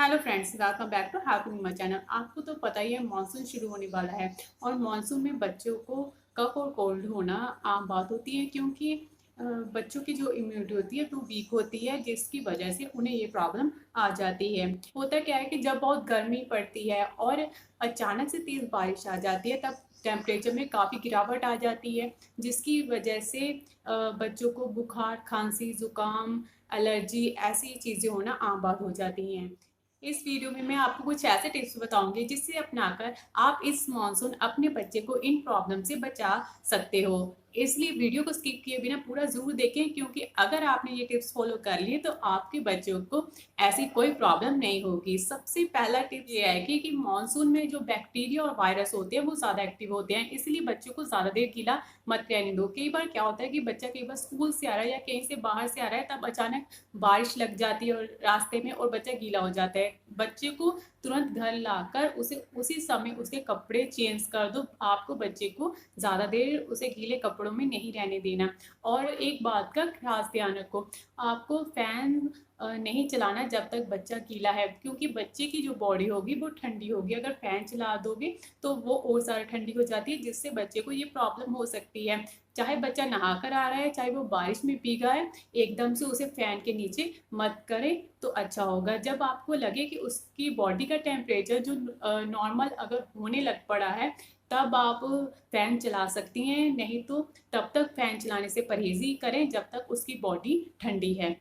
Hello friends, welcome back to happy mamma channel. आपको तो पता ही है मानसून शुरू होने वाला है और मानसून में बच्चों को कफ और कोल्ड होना आम बात होती है क्योंकि बच्चों की जो इम्यूनिटी होती है वो वीक होती है, जिसकी वजह से उन्हें ये प्रॉब्लम आ जाती है। होता क्या है कि जब बहुत गर्मी पड़ती है और अचानक से तेज़ बारिश आ जाती है तब टेम्परेचर में काफ़ी गिरावट आ जाती है, जिसकी वजह से बच्चों को बुखार, खांसी, जुकाम, एलर्जी ऐसी चीज़ें होना आम बात हो जाती हैं। इस वीडियो में मैं आपको कुछ ऐसे टिप्स बताऊंगी जिससे अपनाकर आप इस मानसून अपने बच्चे को इन प्रॉब्लम से बचा सकते हो। इसलिए वीडियो को स्किप किए बिना पूरा जरूर देखें, क्योंकि अगर आपने ये टिप्स फॉलो कर लिए तो आपके बच्चों को ऐसी कोई प्रॉब्लम नहीं होगी। सबसे पहला टिप ये है कि मानसून में जो बैक्टीरिया और वायरस होते हैं वो ज़्यादा एक्टिव होते हैं, इसलिए बच्चों को ज़्यादा देर गीला मत रहने दो। कई बार क्या होता है कि बच्चा कई बार स्कूल से आ रहा है या कहीं से बाहर से आ रहा है, तब अचानक बारिश लग जाती है और रास्ते में और बच्चा गीला हो जाता है। बच्चे को तुरंत घर लाकर उसे उसी समय उसके कपड़े चेंज कर दो। आपको बच्चे को ज़्यादा देर उसे गीले कपड़ों में नहीं रहने देना। और एक बात का खास ध्यान रखो, आपको फैन नहीं चलाना जब तक बच्चा गीला है, क्योंकि बच्चे की जो बॉडी होगी वो ठंडी होगी। अगर फैन चला दोगे तो वो और ज़्यादा ठंडी हो जाती है, जिससे बच्चे को ये प्रॉब्लम हो सकती है। चाहे बच्चा नहा कर आ रहा है, चाहे वो बारिश में भीगा है, एकदम से उसे फैन के नीचे मत करें तो अच्छा होगा। जब आपको लगे कि उसकी बॉडी का टेम्परेचर जो नॉर्मल अगर होने लग पड़ा है, तब आप फैन चला सकती हैं। नहीं तो तब तक फैन चलाने से परहेज ही करें जब तक उसकी बॉडी ठंडी है।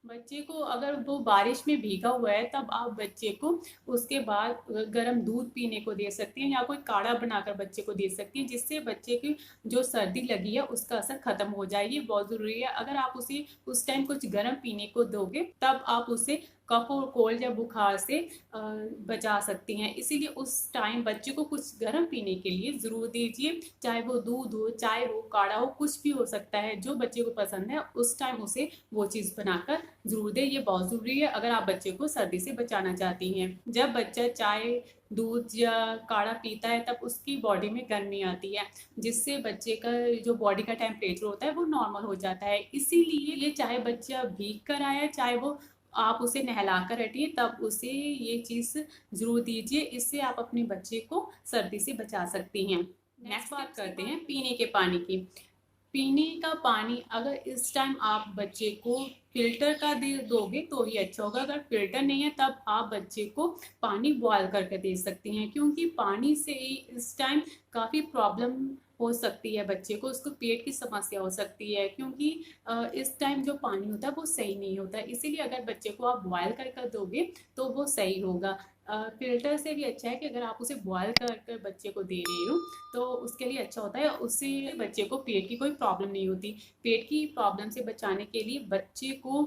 बच्चे को अगर वो बारिश में भीगा हुआ है तब आप बच्चे को उसके बाद गर्म दूध पीने को दे सकती हैं या कोई काढ़ा बनाकर बच्चे को दे सकती हैं, जिससे बच्चे की जो सर्दी लगी है उसका असर खत्म हो जाए। ये बहुत ज़रूरी है। अगर आप उसे उस टाइम कुछ गर्म पीने को दोगे तब आप उसे कफ और कोल्ड या बुखार से बचा सकती हैं। इसीलिए उस टाइम बच्चे को कुछ गर्म पीने के लिए ज़रूर दीजिए, चाहे वो दूध हो, चाय हो, काढ़ा हो, कुछ भी हो सकता है। जो बच्चे को पसंद है उस टाइम उसे वो चीज़ बनाकर ज़रूर दें। ये बहुत ज़रूरी है अगर आप बच्चे को सर्दी से बचाना चाहती हैं। जब बच्चा चाय, दूध या काढ़ा पीता है तब उसकी बॉडी में गर्मी आती है, जिससे बच्चे का जो बॉडी का टेम्परेचर होता है वो नॉर्मल हो जाता है। इसीलिए ये चाहे बच्चा भीग कर आया, चाहे वो आप उसे नहला कर हटिए, तब उसे ये चीज़ ज़रूर दीजिए। इससे आप अपने बच्चे को सर्दी से बचा सकती हैं। नेक्स्ट बात करते हैं पीने के पानी की। पीने का पानी अगर इस टाइम आप बच्चे को फिल्टर का दे दोगे तो ही अच्छा होगा। अगर फिल्टर नहीं है तब आप बच्चे को पानी बॉयल करके दे सकती हैं, क्योंकि पानी से ही इस टाइम काफ़ी प्रॉब्लम हो सकती है। बच्चे को उसको पेट की समस्या हो सकती है, क्योंकि इस टाइम जो पानी होता है वो सही नहीं होता है। इसीलिए अगर बच्चे को आप बॉयल कर दोगे तो वो सही होगा। फिल्टर से भी अच्छा है कि अगर आप उसे बॉयल कर बच्चे को दे रही हो तो उसके लिए अच्छा होता है। उससे बच्चे को पेट की कोई प्रॉब्लम नहीं होती। पेट की प्रॉब्लम से बचाने के लिए बच्चे को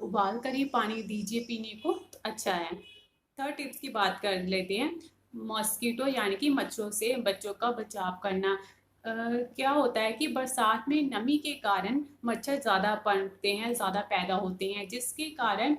उबाल कर ही पानी दीजिए पीने को, तो अच्छा है। थर्ड टिप्स की बात कर लेते हैं। मॉस्किटो यानी कि मच्छरों से बच्चों का बचाव करना। क्या होता है कि बरसात में नमी के कारण मच्छर ज़्यादा पनपते हैं, ज़्यादा पैदा होते हैं, जिसके कारण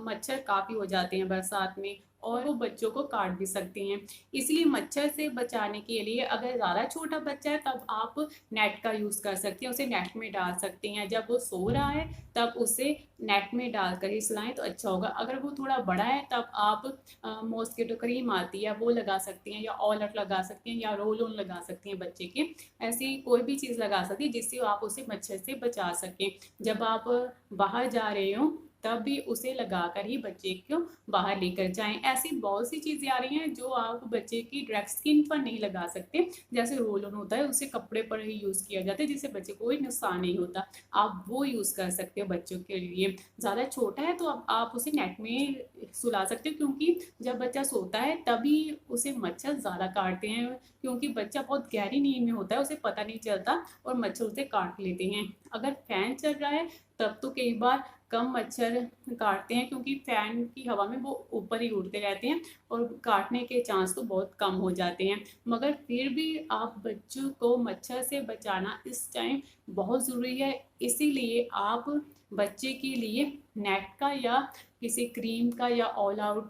मच्छर काफ़ी हो जाते हैं बरसात में और वो बच्चों को काट भी सकते हैं। इसलिए मच्छर से बचाने के लिए अगर ज़्यादा छोटा बच्चा है तब आप नेट का यूज़ कर सकते हैं, उसे नेट में डाल सकते हैं। जब वो सो रहा है तब उसे नेट में डाल कर ही सुलाएं तो अच्छा होगा। अगर वो थोड़ा बड़ा है तब आप मॉस्किटो क्रीम आती है वो लगा सकती हैं, या ऑलआउट लगा सकती हैं, या रोल ऑन लगा सकती हैं बच्चे के। ऐसी कोई भी चीज़ लगा सकती है जिससे आप उसे मच्छर से बचा सकें। जब आप बाहर जा रहे हो तब भी उसे लगाकर ही बच्चे को बाहर लेकर जाएं। ऐसी बहुत सी चीज़ें आ रही हैं जो आप बच्चे की डायरेक्ट स्किन पर नहीं लगा सकते। जैसे रोल ऑन होता है उसे कपड़े पर ही यूज़ किया जाता है, जिससे बच्चे को कोई नुकसान नहीं होता। आप वो यूज़ कर सकते हो बच्चों के लिए। ज़्यादा छोटा है तो अब आप उसे नेट में सुला सकते हो, क्योंकि जब बच्चा सोता है तभी उसे मच्छर ज़्यादा काटते हैं, क्योंकि बच्चा बहुत गहरी नींद में होता है, उसे पता नहीं चलता और मच्छर उसे काट लेते हैं। अगर फैन चल रहा है तब तो कई बार कम मच्छर काटते हैं, क्योंकि फैन की हवा में वो ऊपर ही उड़ते रहते हैं और काटने के चांस तो बहुत कम हो जाते हैं। मगर फिर भी आप बच्चों को मच्छर से बचाना इस टाइम बहुत ज़रूरी है। इसीलिए आप बच्चे के लिए नेट का या किसी क्रीम का या ऑल आउट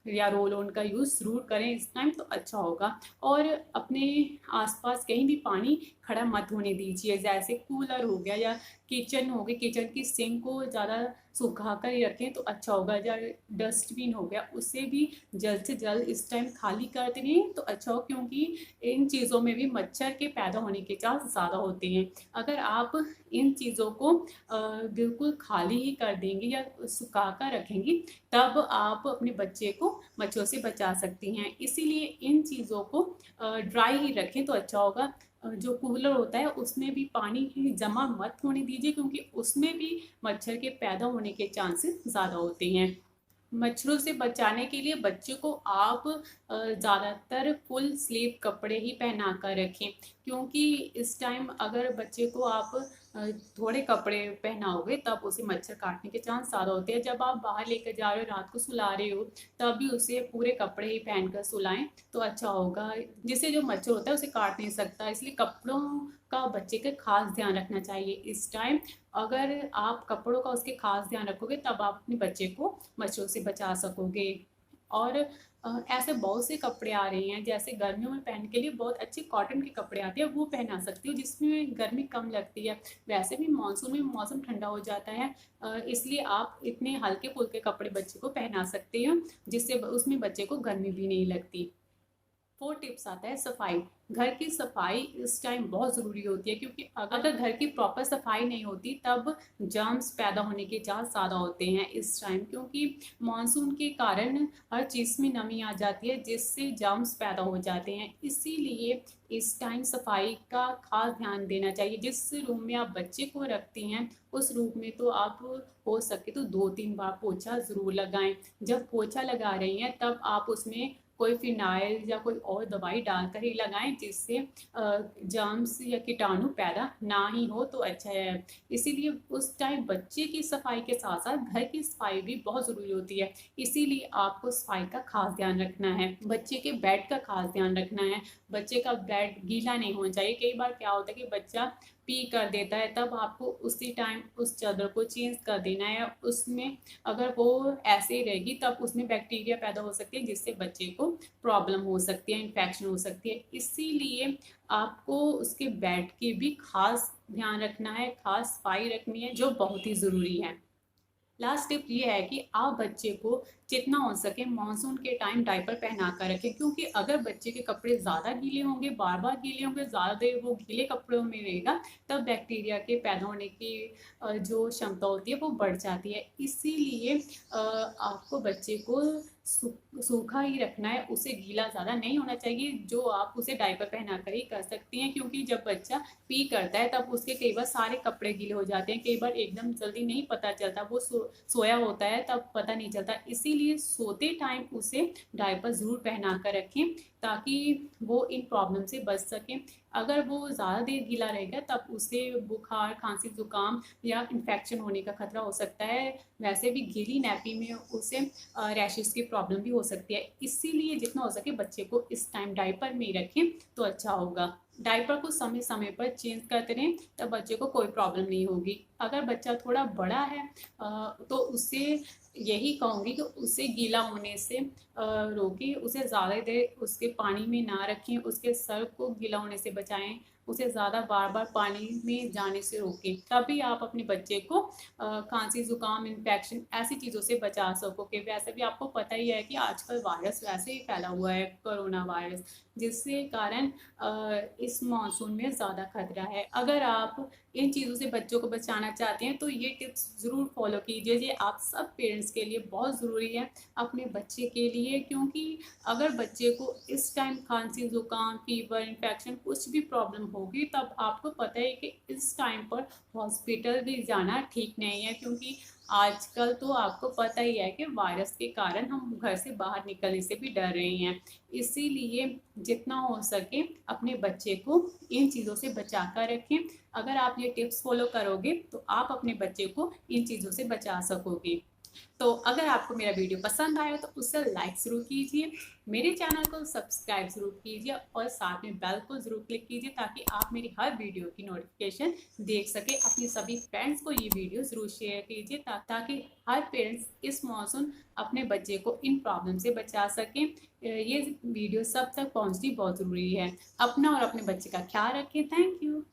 या रोल ऑन का यूज़ ज़रूर करें इस टाइम, तो अच्छा होगा। और अपने आसपास कहीं भी पानी खड़ा मत होने दीजिए, जैसे कूलर हो गया या किचन हो गई, किचन की सिंक को ज़्यादा सुखा कर ही रखें तो अच्छा होगा। या डस्टबिन हो गया, उसे भी जल्द से जल्द इस टाइम खाली कर दें तो अच्छा हो, क्योंकि इन चीज़ों में भी मच्छर के पैदा होने के चांस ज़्यादा होते हैं। अगर आप इन चीज़ों को बिल्कुल खाली ही कर देंगी या सुखा कर रखेंगी, तब आप अपने बच्चे को मच्छरों से बचा सकती हैं। इसीलिए इन चीज़ों को ड्राई ही रखें तो अच्छा होगा। जो कूलर होता है उसमें भी पानी की जमा मत होने दीजिए, क्योंकि उसमें भी मच्छर के पैदा होने के चांसेस ज़्यादा होते हैं। मच्छरों से बचाने के लिए बच्चे को आप ज़्यादातर फुल स्लीव कपड़े ही पहना कर रखें, क्योंकि इस टाइम अगर बच्चे को आप थोड़े कपड़े पहनाओगे तब उसे मच्छर काटने के चांस ज़्यादा होते हैं। जब आप बाहर लेकर जा रहे हो, रात को सुला रहे हो, तब भी उसे पूरे कपड़े ही पहनकर सुलाएं तो अच्छा होगा, जिससे जो मच्छर होता है उसे काट नहीं सकता। इसलिए कपड़ों का बच्चे का खास ध्यान रखना चाहिए इस टाइम। अगर आप कपड़ों का उसके खास ध्यान रखोगे तब आप अपने बच्चे को मच्छरों से बचा सकोगे। और ऐसे बहुत से कपड़े आ रहे हैं, जैसे गर्मियों में पहनने के लिए बहुत अच्छे कॉटन के कपड़े आते हैं, वो पहना सकती हो जिसमें गर्मी कम लगती है। वैसे भी मानसून में मौसम ठंडा हो जाता है, इसलिए आप इतने हल्के फुल्के कपड़े बच्चे को पहना सकते हो, जिससे उसमें बच्चे को गर्मी भी नहीं लगती। 4 टिप्स आता है सफाई। घर की सफाई इस टाइम बहुत ज़रूरी होती है, क्योंकि अगर घर की प्रॉपर सफाई नहीं होती तब जर्म्स पैदा होने के चांस ज़्यादा होते हैं इस टाइम, क्योंकि मानसून के कारण हर चीज़ में नमी आ जाती है, जिससे जर्म्स पैदा हो जाते हैं। इसीलिए इस टाइम सफाई का खास ध्यान देना चाहिए। जिस रूम में आप बच्चे को रखती हैं उस रूम में तो आप हो सके तो 2-3 बार पोछा ज़रूर लगाएं। जब पोछा लगा रही हैं तब आप उसमें कोई फिनाइल या कोई और दवाई डालकर ही लगाएं, जिससे जर्म्स या कीटाणु पैदा ना ही हो तो अच्छा है। इसीलिए उस टाइम बच्चे की सफाई के साथ साथ घर की सफाई भी बहुत ज़रूरी होती है। इसीलिए आपको सफाई का खास ध्यान रखना है। बच्चे के बेड का खास ध्यान रखना है। बच्चे का बेड गीला नहीं होना चाहिए। कई बार क्या होता है कि बच्चा पी कर देता है, तब आपको उसी टाइम उस चादर को चेंज कर देना है। उसमें अगर वो ऐसे ही रहेगी तब उसमें बैक्टीरिया पैदा हो सकती है, जिससे बच्चे को प्रॉब्लम हो सकती है, इन्फेक्शन हो सकती है। इसीलिए आपको उसके बेड की भी खास ध्यान रखना है, खास सफाई रखनी है, जो बहुत ही ज़रूरी है। लास्ट टिप ये है कि आप बच्चे को जितना हो सके मानसून के टाइम डायपर पहना कर रखें, क्योंकि अगर बच्चे के कपड़े ज़्यादा गीले होंगे, बार बार गीले होंगे, ज़्यादा देर वो गीले कपड़ों में रहेगा, तब बैक्टीरिया के पैदा होने की जो क्षमता होती है वो बढ़ जाती है। इसीलिए आपको बच्चे को सूखा ही रखना है, उसे गीला ज़्यादा नहीं होना चाहिए, जो आप उसे डायपर पहना कर ही कर सकती हैं। क्योंकि जब बच्चा पी करता है तब उसके कई बार सारे कपड़े गीले हो जाते हैं, कई बार एकदम जल्दी नहीं पता चलता, वो सोया होता है तब पता नहीं चलता। इसीलिए सोते टाइम उसे डायपर ज़रूर पहना कर रखें, ताकि वो इन प्रॉब्लम से बच सकें। अगर वो ज़्यादा देर गीला रहेगा तब उसे बुखार, खांसी, जुकाम या इन्फेक्शन होने का खतरा हो सकता है। वैसे भी गीली नैपी में उसे रैशेस की प्रॉब्लम भी हो सकती है। इसीलिए जितना हो सके बच्चे को इस टाइम डायपर में ही रखें तो अच्छा होगा। डायपर को समय समय पर चेंज करते रहें, तब बच्चे को कोई प्रॉब्लम नहीं होगी। अगर बच्चा थोड़ा बड़ा है तो उससे यही कहूँगी कि उसे गीला होने से रोकें, उसे ज़्यादा देर उसके पानी में ना रखें, उसके सर को गीला होने से बचाएं, उसे ज़्यादा बार बार पानी में जाने से रोकें। तभी आप अपने बच्चे को खांसी, जुकाम, इन्फेक्शन ऐसी चीज़ों से बचा सकोगे। वैसे भी आपको पता ही है कि आजकल वायरस वैसे ही फैला हुआ है, कोरोना वायरस, जिसके कारण इस मानसून में ज़्यादा खतरा है। अगर आप इन चीज़ों से बच्चों को बचाना चाहते हैं तो ये टिप्स ज़रूर फॉलो कीजिए। ये आप सब पेरेंट्स के लिए बहुत ज़रूरी है, अपने बच्चे के लिए, क्योंकि अगर बच्चे को इस टाइम खांसी, जुकाम, फीवर, इन्फेक्शन कुछ भी प्रॉब्लम होगी, तब आपको पता है कि इस टाइम पर हॉस्पिटल भी जाना ठीक नहीं है, क्योंकि आजकल तो आपको पता ही है कि वायरस के कारण हम घर से बाहर निकलने से भी डर रहे हैं। इसीलिए जितना हो सके अपने बच्चे को इन चीज़ों से बचा कर रखें। अगर आप ये टिप्स फॉलो करोगे तो आप अपने बच्चे को इन चीज़ों से बचा सकोगे। तो अगर आपको मेरा वीडियो पसंद आया तो उसे लाइक ज़रूर कीजिए, मेरे चैनल को सब्सक्राइब ज़रूर कीजिए और साथ में बेल को ज़रूर क्लिक कीजिए ताकि आप मेरी हर वीडियो की नोटिफिकेशन देख सके। अपने सभी फ्रेंड्स को ये वीडियो ज़रूर शेयर कीजिए ताकि हर पेरेंट्स इस मॉनसून अपने बच्चे को इन प्रॉब्लम से बचा सकें। ये वीडियो सब तक पहुँचनी बहुत ज़रूरी है। अपना और अपने बच्चे का ख्याल रखें। Thank you.